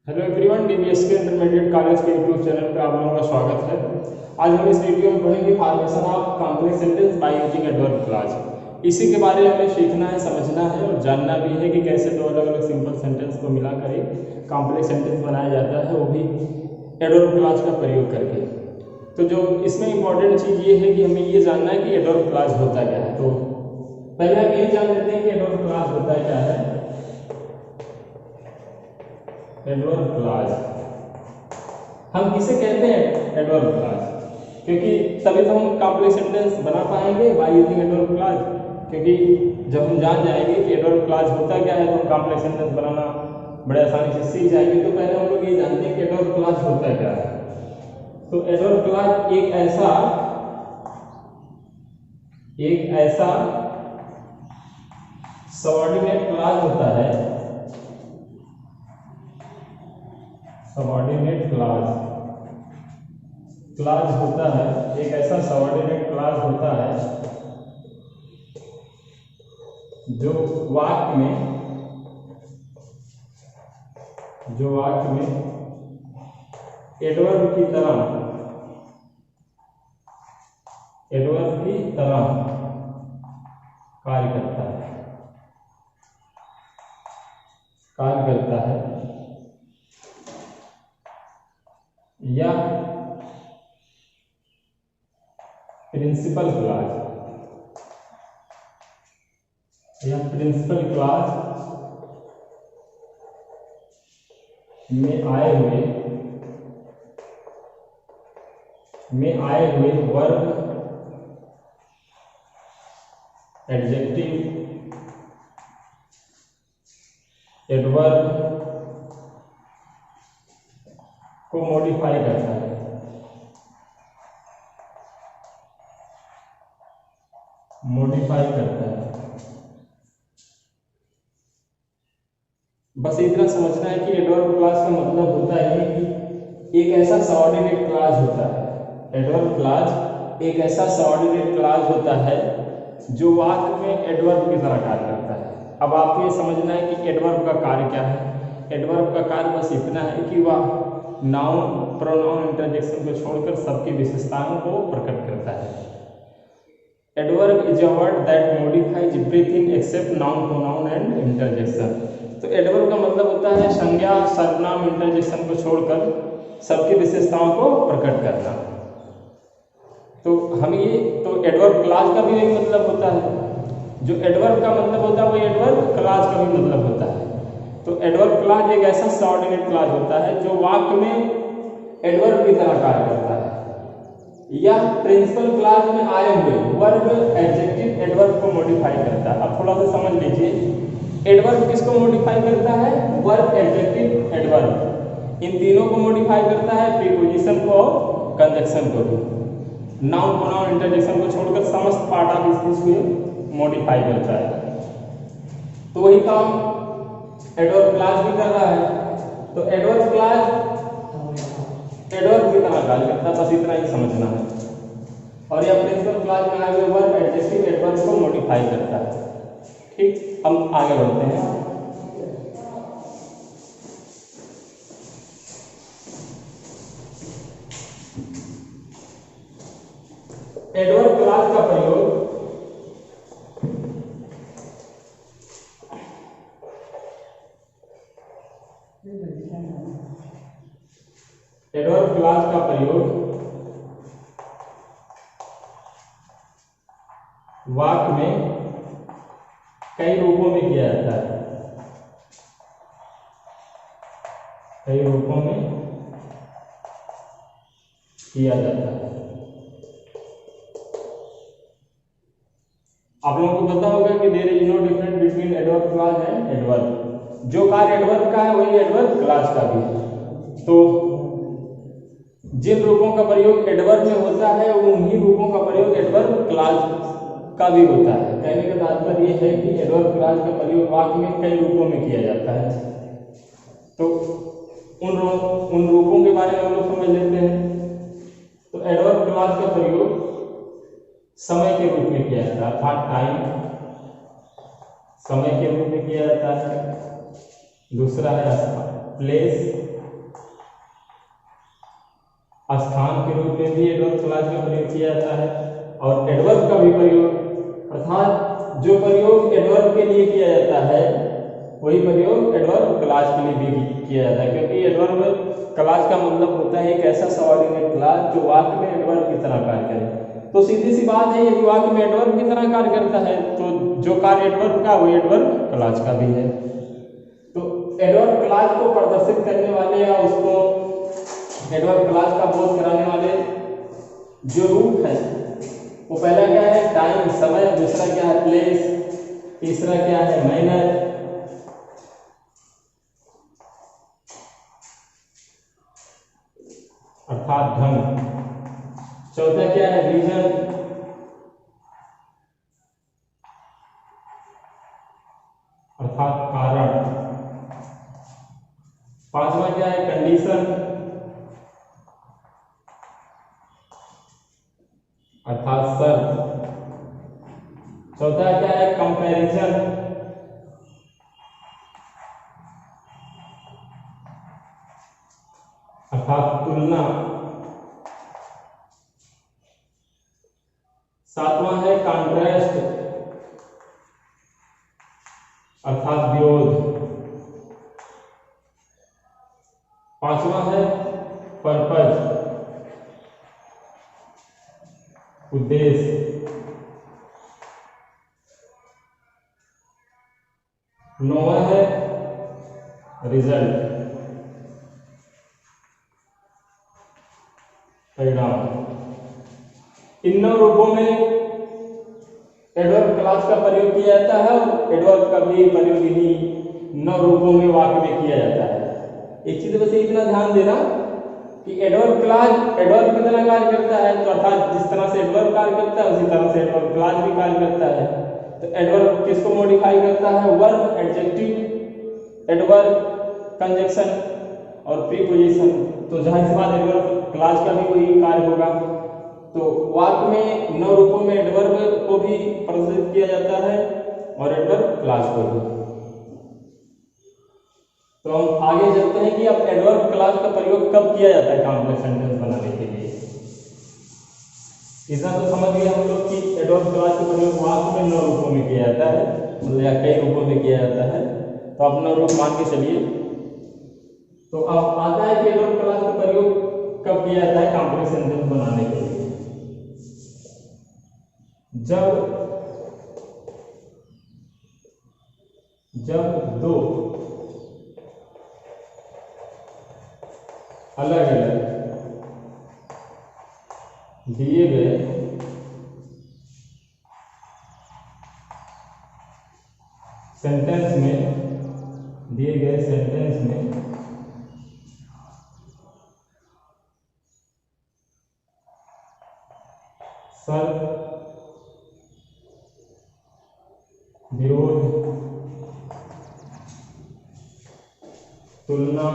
Hello everyone, डीबीएसके intermediate college के YouTube channel पर आप लोगों का स्वागत है। आज हम इस वीडियो में पढ़ेंगे formation of complex sentence by using adverb clause. इसी के बारे में हमें सीखना है, समझना है और जानना भी है कि कैसे दो अलग अलग सिंपल सेंटेंस को मिलाकर एक कॉम्प्लेक्स सेंटेंस बनाया जाता है, वो भी एडवर्ब क्लॉज का प्रयोग करके। तो जो इसमें इंपॉर्टेंट चीज़ ये है कि हमें ये जानना है कि एडवर्ब क्लॉज होता क्या है। तो पहले हम ये जान लेते हैं कि एडवर्ब क्लॉज होता क्या है। एडवर्ब क्लॉज हम किसे कहते हैं? एडवर्ब क्लॉज, क्योंकि तभी तो हम कॉम्प्लेक्स सेंटेंस बना पाएंगे बाय यूजिंग एडवर्ब क्लॉज। क्योंकि जब हम जान जाएंगे कि एडवर्ब क्लॉज होता क्या है तो हम कॉम्प्लेक्स सेंटेंस बनाना बड़े आसानी से सीख जाएंगे। तो पहले हम लोग ये जानते हैं कि एडवर्ब क्लॉज होता क्या है। तो एडवर्ब क्लॉज एक ऐसा सबऑर्डिनेट क्लॉज होता है। सबऑर्डिनेट क्लॉज होता है, एक ऐसा सबऑर्डिनेट क्लॉज होता है जो वाक्य में एडवर्ब की तरह कार्य करता है या प्रिंसिपल क्लॉज में आए हुए वर्ब, एडजेक्टिव, एडवर्ब को मॉडिफाई करता है। बस इतना समझना है कि एडवर्ब क्लॉज का मतलब होता है कि एक ऐसा सबऑर्डिनेट क्लॉज होता है। एडवर्ब क्लॉज एक ऐसा सबऑर्डिनेट क्लॉज होता है जो वाक्य में एडवर्ब की तरह कार्य करता है। अब आपको ये समझना है कि एडवर्ब का कार्य क्या है। एडवर्ब का कार्य बस इतना है कि वह नाउन, प्रोनाउन, इंटरजेक्शन को छोड़कर सबकी विशेषताओं को प्रकट करता है। Adverb is a word that modifies everything except noun, pronoun and interjection. तो एडवर्ब का मतलब होता है संज्ञा, सर्वनाम, इंटरजेक्शन को छोड़कर सबकी विशेषताओं को प्रकट करना। तो एडवर्ब क्लॉज का भी यही मतलब होता है। जो एडवर्ब का मतलब होता है वो एडवर्ब क्लॉज का भी मतलब होता है। तो एडवर्ब क्लॉज एक ऐसा सबऑर्डिनेट क्लॉज होता है जो वाक्य में एडवर्ब की तरह कार्य करता है या प्रिंसिपल क्लॉज में आए हुए वर्ब, एडजेक्टिव, एडवर्ब को मॉडिफाई करता है। अब थोड़ा सा समझ लीजिए, एडवर्ब किसको मॉडिफाई करता है? वर्ब, एडजेक्टिव, एडवर्ब, इन तीनों को मॉडिफाई करता है, प्रीपोजिशन को और कंजक्शन को भी। नाउन, प्रोनाउन, इंटरजेक्शन को छोड़कर समस्त पार्ट ऑफ स्पीच को मॉडिफाई करता है। तो वही काम एडवर्ब क्लॉज भी कर रहा है। तो एडवर्ब क्लॉज एडवर्ब की तरह कार्य करता है, बस इतना ही समझना है। और यह प्रिंसिपल क्लॉज में आए हुए वर्ब, एडजेक्टिव, एडवर्ब को मॉडिफाई करता है। ठीक, हम आगे बढ़ते हैं। एडवर्ब क्लॉज का प्रयोग वाक्य में कई रूपों में किया जाता है। आप लोगों को पता होगा कि there is no difference between adverb clause and adverb. जो कार्य एडवर्ब का है वही एडवर्ब क्लॉज का भी है। तो जिन रूपों का प्रयोग एडवर्ब में होता है उन्हीं रूपों का प्रयोग एडवर्ब क्लॉज का भी होता है। कहने का तात्पर्य यह है कि एडवर्ब क्लॉज का प्रयोग वाक्य में कई रूपों में किया जाता है। तो उन रूपों के बारे में हम लोग समझ लेते हैं। तो एडवर्ब क्लॉज का प्रयोग समय के रूप में किया जाता है, अर्थात टाइम, समय के रूप में किया जाता है। दूसरा है प्लेस, स्थान के रूप में भी एडवर्ब क्लॉज का प्रयोग किया जाता है, और एडवर्ब का भी प्रयोग, अर्थात जो प्रयोग एडवर्ब के लिए किया जाता है वही प्रयोग एडवर्ब क्लॉज के लिए भी किया जाता है, क्योंकि एडवर्ब क्लॉज का मतलब होता है एक ऐसा सबऑर्डिनेट क्लॉज जो वाक्य में एडवर्ब की तरह कार्य करे। तो सीधी सी बात है, यदि वाक्य में एडवर्ब की तरह कार्य करता है तो जो कार्य एडवर्ब का वो एडवर्ब क्लॉज का भी है। तो एडवर्ब क्लॉज को प्रदर्शित करने वाले या उसको एडवर्ब क्लॉज का बोध कराने वाले जो रूप है वो पहला क्या है, टाइम समय, दूसरा क्या है प्लेस, तीसरा क्या है मैनर, अर्थात ढंग, चौथा क्या है रीजन, अर्थात कारण, पांचवा क्या है कंडीशन, अर्थात शर्त, चौथा क्या है कंपैरिजन, अर्थात तुलना, सातवां है कॉन्ट्रास्ट, अर्थात विरोध, पांचवा है पर्पज, उद्देश्य, नौवां है रिजल्ट, परिणाम। इन 9 रूपों में एडवर्ब क्लॉज का प्रयोग किया जाता है और एडवर्ब का भी प्रयोग इन्हीं 9 रूपों में वाक्य में किया जाता है। एक चीज बस इतना ध्यान देना कि एडवर्ब क्लॉज एडवर्ब की तरह कार्य करता है, तो अर्थात जिस तरह से एडवर्ब कार्य करता है उसी तरह से एडवर्ब क्लॉज भी कार्य करता है। तो एडवर्ब किसको मॉडिफाई करता है, वर्ब, एडजेक्टिव, एडवर्ब, कंजक्शन और प्रीपोजिशन। तो जाहिर सी बात एडवर्ब क्लॉज का भी वही कार्य होगा। तो वाक्य में 9 रूपों में एडवर्ब को भी प्रदर्शित किया जाता है और एडवर्ब क्लॉज को भी। तो हम आगे चलते हैं कि अब एडवर्ब क्लॉज का प्रयोग कब किया जाता है कॉम्प्लेक्स सेंटेंस बनाने के लिए। इतना तो समझ गए हम लोग कि एडवर्ब क्लॉज का प्रयोग वाक्य में 9 रूपों में किया जाता है, मतलब या कई रूपों में किया जाता है। तो आप 9 रूप मान के चलिए। तो अब आता है कि एडवर्ब क्लॉज का प्रयोग कब किया जाता है कॉम्प्लेक्स सेंटेंस बनाने के लिए। जब दो अलग अलग दिए गए सेंटेंस में शर्त, विरोध, तुलना,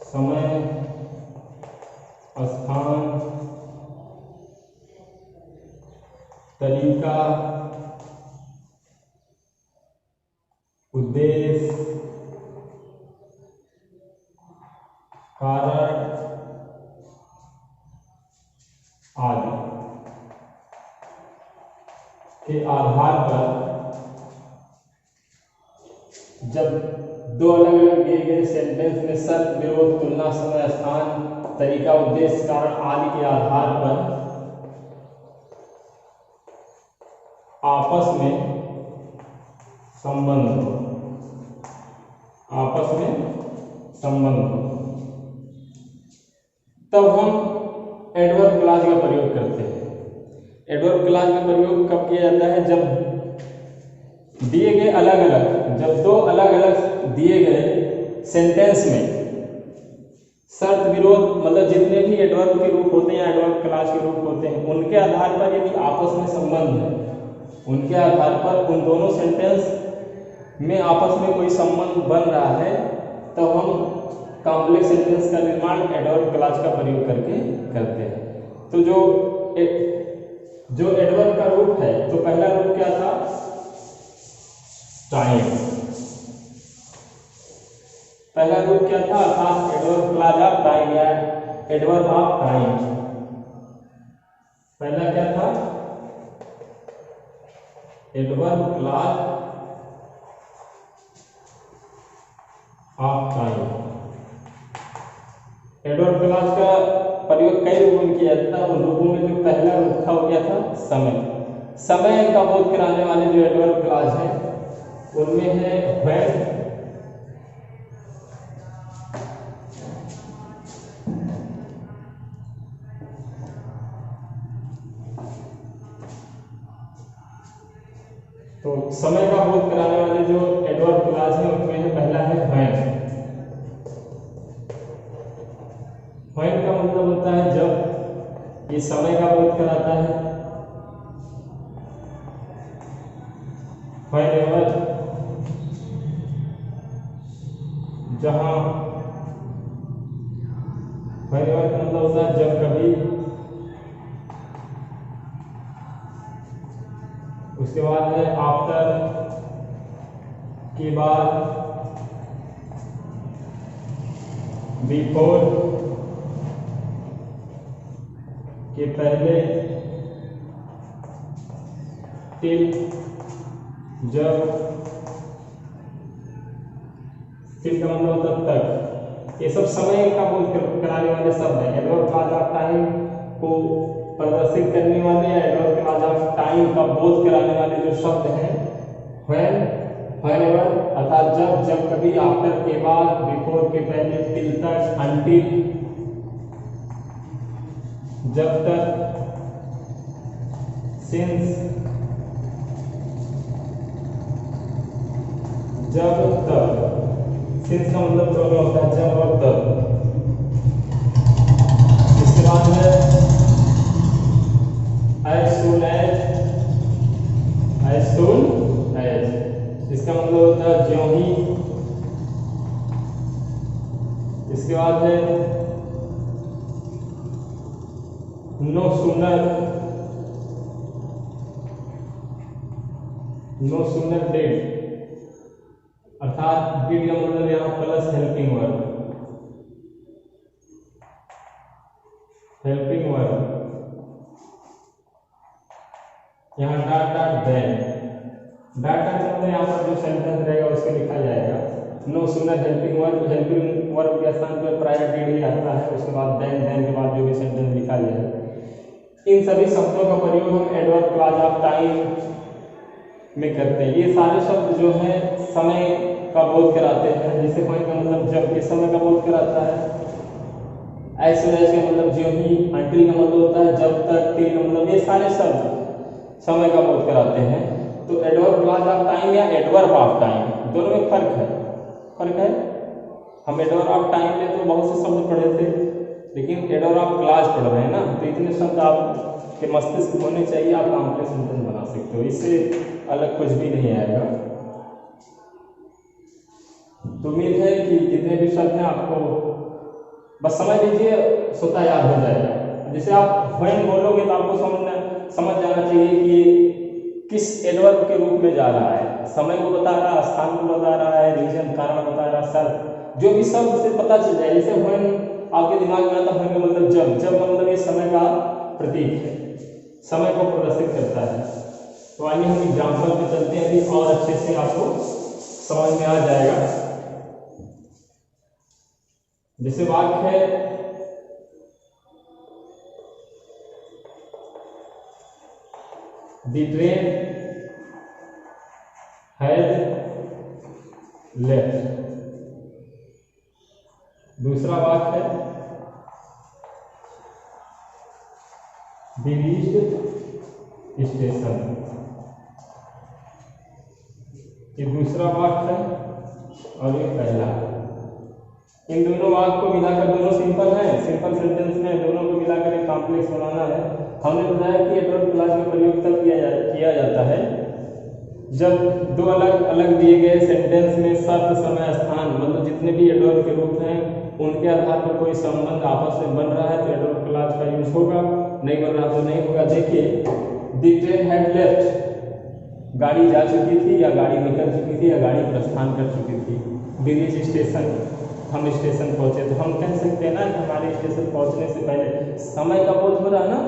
समय, स्थान, तरीका, उद्देश्य, कारण आदि के आधार पर जब दो अलग अलग दिए गए सेंटेंस में शर्त, विरोध, तुलना, समय, स्थान, तरीका, उद्देश्य, कारण आदि के आधार पर आपस में संबंध हो, तब हम एडवर्ब क्लॉज का प्रयोग करते हैं। एडवर्ब क्लॉज का प्रयोग कब किया जाता है, जब दिए गए जब 2 अलग अलग दिए गए सेंटेंस में शर्त, विरोध, मतलब जितने भी एडवर्ब के रूप होते हैं या एडवर्ब क्लॉज के रूप होते हैं उनके आधार पर यदि आपस में संबंध है, उनके आधार पर उन दोनों सेंटेंस में आपस में कोई संबंध बन रहा है, तो हम कॉम्प्लेक्स सेंटेंस का निर्माण एडवर्ब क्लॉज का प्रयोग करके करते हैं। तो जो एडवर्ब का रूप है, तो पहला रूप क्या था, टाइम, पहला रूप क्या था, अर्थात एडवर्ब क्लॉज ऑफ टाइम या एडवर्ब ऑफ टाइम। पहला क्या था, adverb clause of time. Adverb clause का प्रयोग कई रूपों में किया जाता है। उन रूपों में जो पहला रूप था वो क्या था, समय। समय का बोध कराने वाले जो एडवर्ब क्लॉज है उनमें है व्हेन, तो समय का बोध कराने वाले जो एडवर्ब क्लॉज है उनमें है पहला है व्हेन। व्हेन का मतलब होता है जब, ये समय का बोध कराता है। व्हेनेवर, जहां, व्हेनेवर का मतलब होता है जब कभी। उसके बाद है आफ्टर, के बाद, बिफोर, के पहले, टिल, जब, टिल का मतलब होता है तक। ये सब समय का बोध कराने वाले शब्द हैं। एडवर्ब क्लॉज ऑफ टाइम को प्रदर्शित करने वाले या एडवर्ब क्लॉज ऑफ टाइम का बोध कराने वाले जो शब्द हैं व्हेन, व्हेनेवर अर्थात जब, जब कभी, आफ्टर के बाद, बिफोर के पहले, टिल तक, अनटिल जब तक, सिंस जब तक। सिंस का मतलब प्रोग्राम होता है जब और तब। इसके बाद है as soon as, इसका मतलब होता है ज्यों ही। इसके बाद है नो सूनर डेड, अर्थात डिड का मतलब यहाँ plus helping verb, helping verb. यहाँ dot dot then, dot dot मतलब यहाँ पर जो सेंटेंस रहेगा उसको लिखा जाएगा। No sooner helping verb, helping verb के स्थान पर प्रायर डिड ही आता है। उसके बाद देन, देन के बाद जो भी सेंटेंस लिखा जाएगा। इन सभी शब्दों का प्रयोग हम एडवर्ब क्लॉज ऑफ टाइम में करते हैं। ये सारे शब्द जो हैं समय का बोध कराते हैं। जैसे व्हेन का मतलब जब, के समय का बोध कराता है। एज सून एज का मतलब ज्यों ही, अनटिल का मतलब होता है जब तक, टिल का मतलब, ये सारे शब्द समय का बोध कराते हैं। तो एडवर्ब क्लॉज ऑफ टाइम या एडवर्ब ऑफ टाइम दोनों में फर्क है। हम एडवर्ब ऑफ टाइम में तो बहुत से शब्द पढ़े थे, लेकिन एडवर्ब ऑफ क्लॉज पढ़ रहे हैं ना, तो इतने शब्द आपके मस्तिष्क होने चाहिए, आप कॉम्प्लेक्स सेंटेंस बना सकते हो। इससे अलग कुछ भी नहीं आएगा। तो उम्मीद है कि जितने भी शब्द हैं आपको बस समझ लीजिए, स्वतः याद हो जाएगा। जैसे आप व्हेन बोलोगे तो आपको समझ जाना चाहिए कि किस एडवर्ब के रूप में जा रहा है। समय को बता रहा है, स्थान को बता रहा है, रीजन कारण बता रहा है, सर जो भी शब्द से पता चल जाए। जैसे व्हेन आपके दिमाग में आता है, व्हेन का मतलब जब, जब का मतलब ये समय का प्रतीक है, समय को प्रदर्शित करता है। तो आइए हम एग्जाम्पल पे चलते हैं, अभी और अच्छे से आपको समझ में आ जाएगा। जैसे वाक्य है द ट्रेन हैज लेफ्ट। दूसरा वाक्य है द रीच्ड स्टेशन। ये दूसरा वाक्य है और ये पहला। इन दोनों वाक्य को मिलाकर, दोनों सिंपल है, सिंपल सेंटेंस में दोनों को मिलाकर एक कॉम्प्लेक्स बनाना है। हमने बताया कि एडवर्ब क्लॉज का प्रयोग तब किया जाता है जब दो अलग अलग दिए गए सेंटेंस में शब्द, समय, स्थान मतलब जितने भी एडवर्ब के रूप हैं उनके आधार पर कोई संबंध आपस में बन रहा है तो एडवर्ब क्लॉज का यूज होगा, नहीं बन रहा तो नहीं होगा। देखिए द ट्रेन हैड लेफ्ट, गाड़ी जा चुकी थी या गाड़ी निकल चुकी थी या गाड़ी प्रस्थान कर चुकी थी। द रीच्ड स्टेशन, हम स्टेशन पहुंचे, तो हम कह सकते हैं ना कि हमारे स्टेशन पहुंचने से पहले समय का बोध हो रहा है ना,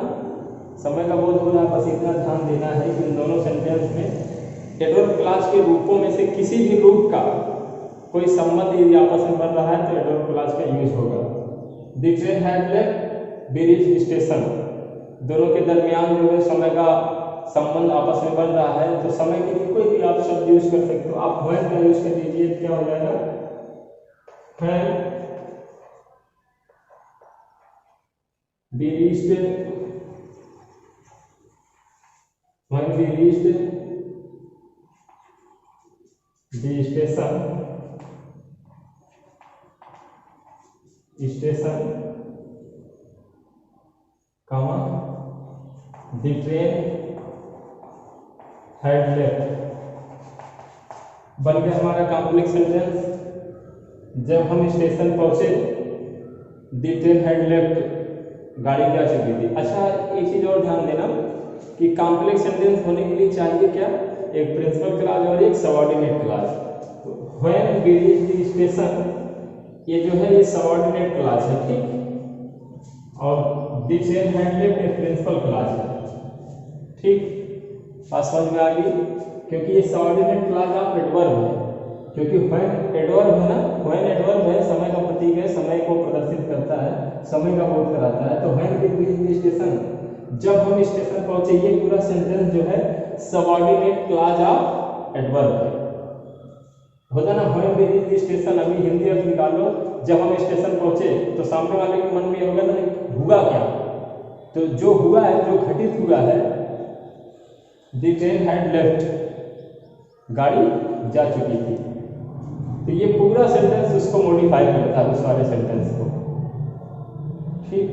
समय का बोध हो रहा है। बस इतना ध्यान देना है कि इन दोनों सेंटेंस में एडवर्ब क्लॉज के रूपों में से किसी भी रूप का कोई संबंध यदि आपस में बन रहा है तो एडवर्ब क्लॉज का यूज होगा। The train had left we reached station, दोनों के दरमियान जो है समय का संबंध आपस में बन रहा है, तो समय के लिए कोई भी आप शब्द यूज कर सकते हो। आप व्हेन का यूज कर लीजिए, क्या हो जाएगा, when we reached, when we reached the station, comma, the train had left, बन गया हमारा कॉम्प्लेक्स सेंटेंस। जब हम स्टेशन पहुंचे, द ट्रेन हैड लेफ्ट, गाड़ी जा चुकी थी। अच्छा, एक चीज और ध्यान देना कि कॉम्प्लेक्स सेंटेंस होने के लिए चाहिए क्या, एक प्रिंसिपल क्लॉज और एक सबऑर्डिनेट क्लॉज। तो when we reach the station, ये जो है ये सबऑर्डिनेट क्लॉज है, ठीक, और द ट्रेन हैड लेफ्ट एक प्रिंसिपल क्लॉज है, ठीक। बात समझ में आ गई, क्योंकि ये सबऑर्डिनेट क्लॉज ऑफ एडवर्ब है, क्योंकि व्हेन एडवर्ब है ना, व्हेन एडवर्ब है, समय का प्रतीक है, समय को प्रदर्शित करता है, समय का बोध कराता है। तो when we reach the station, जब हम स्टेशन पहुंचे, ये पूरा सेंटेंस जो है सबऑर्डिनेट क्लॉज ऑफ एडवर्ब है, होता ना। When we reach the station, अभी हिंदी अर्थ निकालो, जब हम स्टेशन पहुंचे, तो सामने वाले के मन में होगा ना, हुआ क्या, तो जो हुआ है, जो घटित हुआ है, द ट्रेन हैड लेफ्ट, गाड़ी जा चुकी थी। तो ये पूरा सेंटेंस उसको मॉडिफाई करता है, उस वाले सेंटेंस को, ठीक।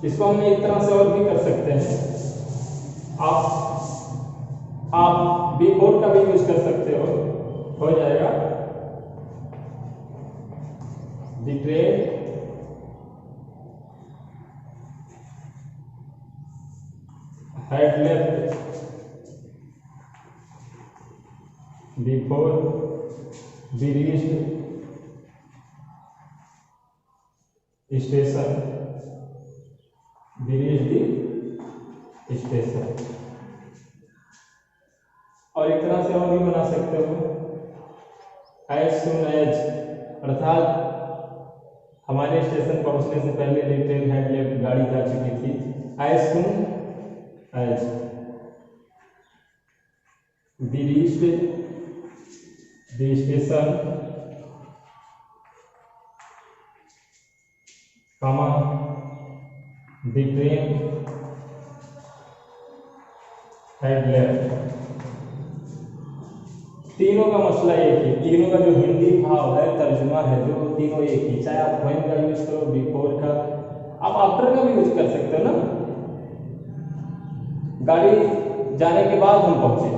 इसको हम एक तरह से और भी कर सकते हैं, आप बिफोर का भी यूज कर सकते हो जाएगा, the train had left before we reached station, we reached the station. और एक तरह से और भी बना सकते हो, एज सून एज, अर्थात हमारे स्टेशन पहुंचने से पहले द ट्रेन हैड लेफ्ट, गाड़ी जा चुकी थी। As soon as we reached the station, comma, the train had left. तीनों का मसला एक ही, तीनों का जो हिंदी भाव है, तर्जुमा है, जो तीनों एक ही, चाहे आप व्हेन का यूज करो, बिफोर का, आप आफ्टर का भी यूज कर सकते हो ना। गाड़ी जाने के बाद हम पहुंचे,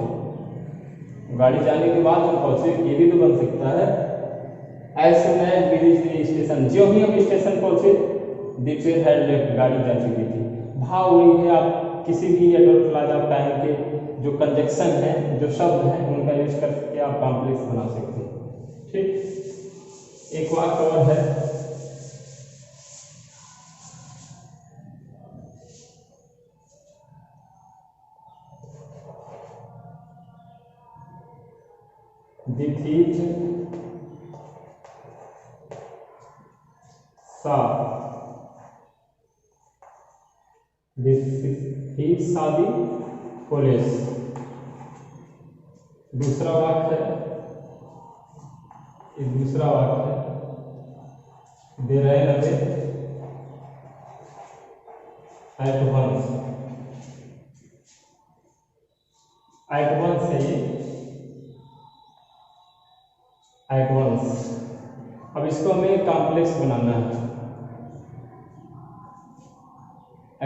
गाड़ी जाने के बाद हम पहुंचे, ये भी तो बन सकता है। As soon as we reached the station, जो ही हम स्टेशन पहुंचे, द ट्रेन हैड लेफ्ट, गाड़ी जा चुकी थी। भाव वही है, आप किसी भी एडवर्ब क्लॉज ऑफ टाइम के जो कंजक्शन है, जो शब्द हैं, उनका यूज करके आप कॉम्प्लेक्स बना सकते हैं, ठीक। एक वाक्य और है, the thief saw, saw the police। दूसरा वाक्य है, ये दूसरा वाक्य है, दे ran away at once, at once है ये, at once। अब इसको हमें कॉम्प्लेक्स बनाना है,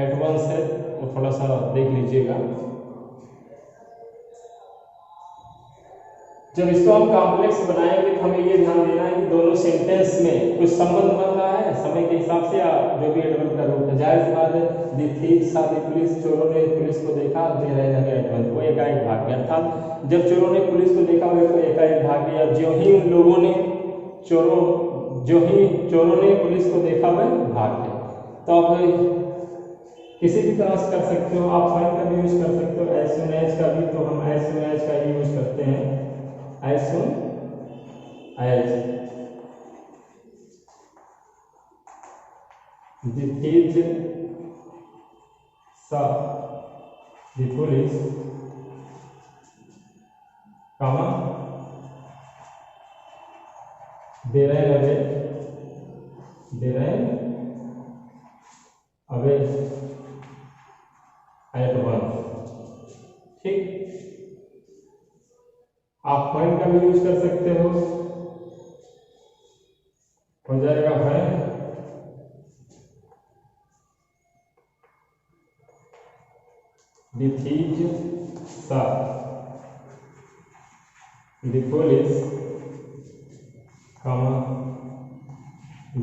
at once है, वो थोड़ा सा देख लीजिएगा। जब इसको हम कॉम्प्लेक्स बनाएंगे तो हमें ये ध्यान देना है कि दोनों सेंटेंस में कुछ संबंध बन रहा है समय के हिसाब से, या जो भी एडवर्ब का रूप है। जाहिर सी बात है, the thief saw the police, चोरों ने पुलिस को देखा, दे ran away at once, वो एकाएक भाग गया। अर्थात जब चोरों ने पुलिस को देखा, वे तो एकाएक भाग गया। ज्यों ही उन लोगों ने चोरों ने पुलिस को देखा वह भाग गए। तो आप किसी भी तरह से कर सकते हो, आप फाइंड का भी यूज कर सकते हो, एज सून एज का भी। तो हम एज सून एज का ही यूज करते हैं, as soon as the thief saw the police, comma, they ran away at once। ठीक, आप फाइंड का भी यूज कर सकते हो जाएगा find. The thief saw the police, comma,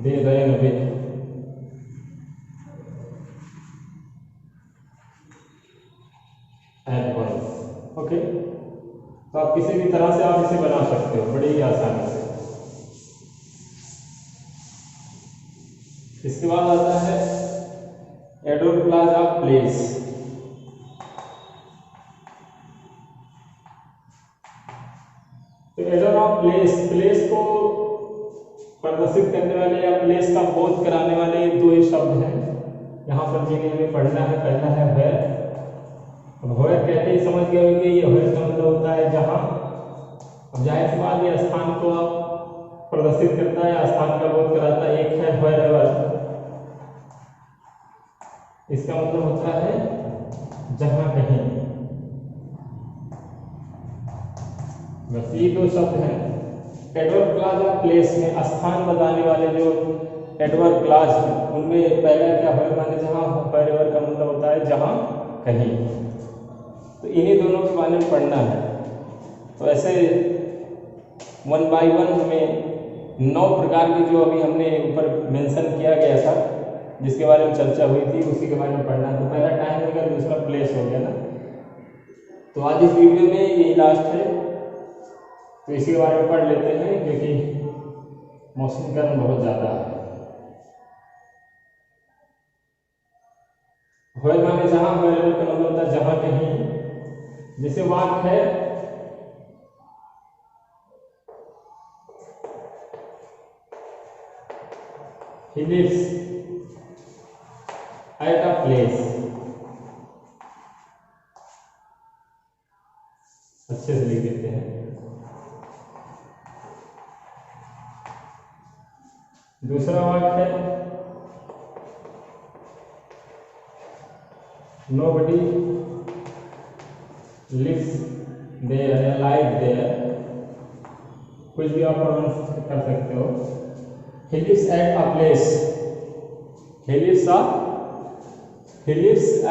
they ran away at once। Okay, तो आप किसी भी तरह से आप इसे बना सकते हो बड़ी ही आसानी से। इसके बाद आता है एडोर प्लाजा प्लेस। तो एडोर ऑफ प्लेस को प्रदर्शित करने वाले या प्लेस का बोध कराने वाले दो ही शब्द हैं यहाँ पर जिन्हें हमें पढ़ना है। पहला है वेयर। अब वेयर कहते ही समझ गए होंगे ये वेयर का मतलब होता है जहाँ। अब जाहिर सी बात ये स्थान को प्रदर्शित करता है, स्थान का बोध कराता है। एक है वेयर एवर, इसका मतलब होता है जहाँ कहीं। बस ये दो शब्द हैं। एडवर्ड क्लॉज ऑफ प्लेस में स्थान बताने वाले जो एडवर्ड क्लॉज हैं उनमें पहला क्या है माने जहाँ, वेयर का मतलब होता है जहाँ कहीं। तो इन्हीं दोनों के बारे में पढ़ना है। तो ऐसे 1 बाय 1 हमें 9 प्रकार के जो अभी हमने ऊपर मेंशन किया गया था जिसके बारे में चर्चा हुई थी उसी के बारे में पढ़ना। तो पहला टाइम हो गया, दूसरा प्लेस हो गया ना। तो आज इस वीडियो में यही लास्ट है, तो इसी के बारे में पढ़ लेते हैं क्योंकि मौसम गर्म बहुत ज़्यादा है। वेयर माने जहाँ, वेयर का मतलब होता है जहाँ कहीं। जैसे वाक्य है he lives at a place। अच्छे से लिख देते हैं। दूसरा वाक्य है nobody lives there या live there, कुछ भी आप प्रोनाउंस कर सकते हो। he lives at a place, he lives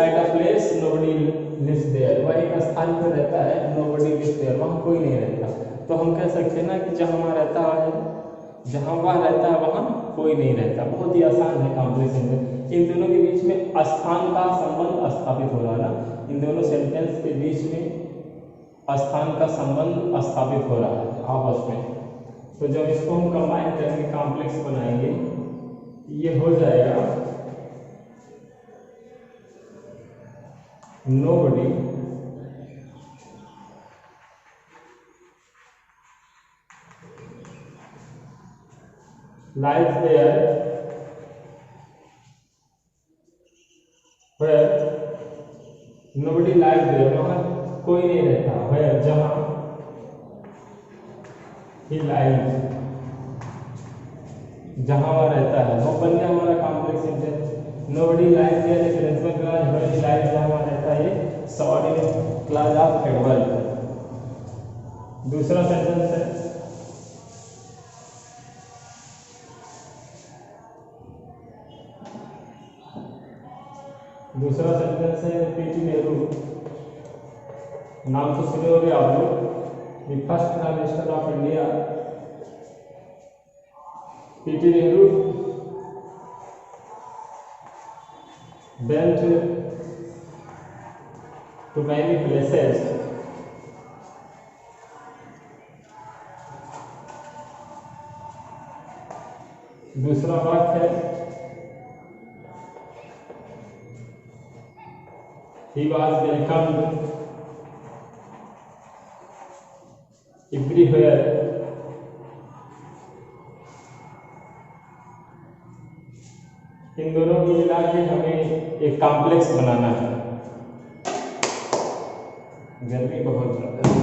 at a place, nobody lives there। वह एक स्थान पर रहता है, nobody lives there, वहाँ कोई नहीं रहता। तो हम कह सकते हैं ना कि जहाँ वह रहता है, जहाँ वह रहता है वहाँ कोई नहीं रहता। बहुत ही आसान है कॉम्प्लेक्स सेंटेंस। इन दोनों के बीच में स्थान का संबंध स्थापित हो रहा है ना, इन दोनों सेंटेंस के बीच में स्थान का संबंध स्थापित हो रहा है आपस में। तो जब इसको हम कंबाइन करेंगे, कॉम्प्लेक्स बनाएंगे, ये हो जाएगा nobody lives there where nobody lives there, वहाँ कोई नहीं रहता। where जहाँ he lives, जहाँ वह रहता है, वो बन गया हमारा complex sentence. nobody lives there एक principal clause, where he lives जहाँ वह रहता है सबऑर्डिनेट क्लॉज ऑफ एडवर्ब। दूसरा सेंटेंस है पीटी नेहरू, नाम तो सुने होंगे आप लोग, the first prime minister of India. PT Nehru went to many places दूसरा वाक्य है he was welcomed everywhere इन दोनों को मिला के हमें एक कॉम्प्लेक्स बनाना है। गर्मी बहुत ज्यादा है।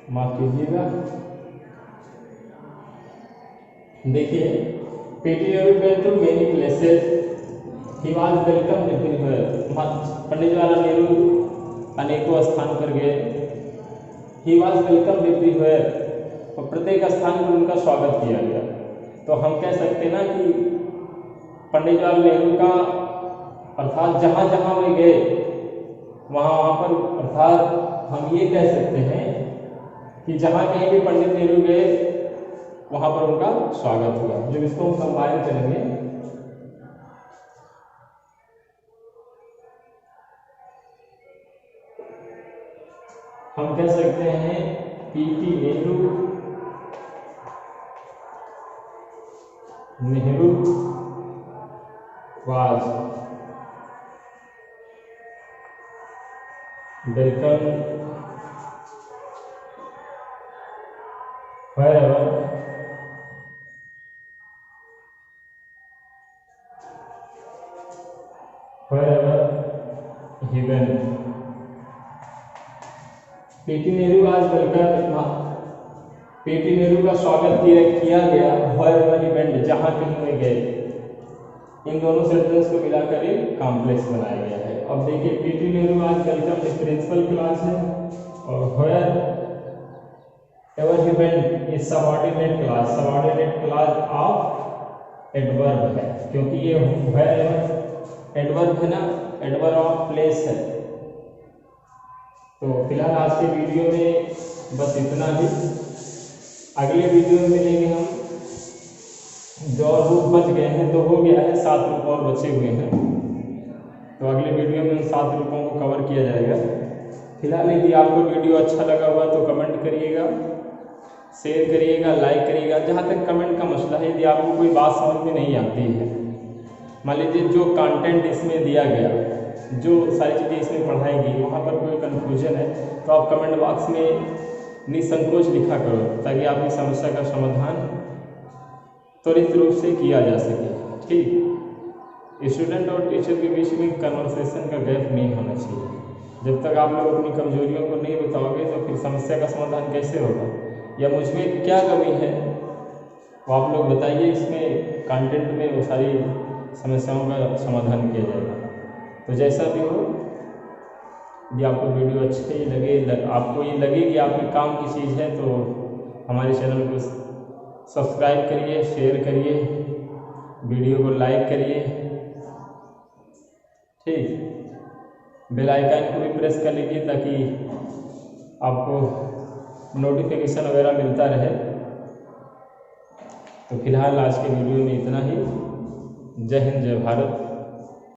माफ कीजिएगा। देखिए PT went to many places he was welcome everywhere. Pandit Jawaharlal Nehru अनेकों स्थान पर गए। ही वाज वेलकम एवरीवेयर, और प्रत्येक स्थान पर उनका स्वागत किया गया। तो हम कह सकते हैं ना कि पंडित जवाहरलाल नेहरू का अर्थात जहाँ जहाँ वे गए वहाँ पर, अर्थात हम ये कह सकते हैं कि जहाँ कहीं भी पंडित नेहरू गए वहाँ पर उनका स्वागत हुआ। जब इसको हम कंबाइन करेंगे हम कह सकते हैं PT Nehru was welcome wherever he went. PT Nehru आज वेलकम, पीटी नेहरू का स्वागत किया गया wherever he went, जहां कहीं वे गए। इन दोनों सेंटेंस को मिलाकर एक कॉम्प्लेक्स बनाया गया है। अब देखिए पीटी नेहरू आज वेलकम एक प्रिंसिपल क्लास है और wherever he went is subordinate class of adverb है, क्योंकि ये wherever एडवर्ब है ना, एडवर्ब ऑफ प्लेस है। तो फिलहाल आज के वीडियो में बस इतना ही। अगले वीडियो में मिलेंगे हम। जो रूप बच गए हैं तो हो गया है, 7 रूप और बचे हुए हैं, तो अगले वीडियो में उन 7 रूपों को कवर किया जाएगा। फिलहाल यदि आपको वीडियो अच्छा लगा हुआ तो कमेंट करिएगा, शेयर करिएगा, लाइक करिएगा। जहाँ तक कमेंट का मसला है, यदि आपको कोई बात समझ में नहीं आती है, मान लीजिए जो कंटेंट इसमें दिया गया, जो सारी चीज़ें इसमें पढ़ाई गई, वहाँ पर कोई कन्फ्यूजन है तो आप कमेंट बॉक्स में निसंकोच लिखा करो, ताकि आपकी समस्या का समाधान त्वरित रूप से किया जा सके। ठीक, स्टूडेंट और टीचर के बीच में कन्वर्सेशन का गैप नहीं होना चाहिए। जब तक आप लोग अपनी कमजोरियों को नहीं बताओगे तो फिर समस्या का समाधान कैसे होगा, या मुझ में क्या कमी है वो आप लोग बताइए। इसमें कंटेंट में वो सारी समस्याओं का समाधान किया जाएगा। तो जैसा भी हो, यदि आपको वीडियो अच्छी लगे, आपको ये लगे कि आपके काम की चीज़ है, तो हमारे चैनल को सब्सक्राइब करिए, शेयर करिए, वीडियो को लाइक करिए। ठीक, बेल आइकन को भी प्रेस कर लीजिए ताकि आपको नोटिफिकेशन वगैरह मिलता रहे। तो फिलहाल आज के वीडियो में इतना ही। जय हिंद, जय भारत।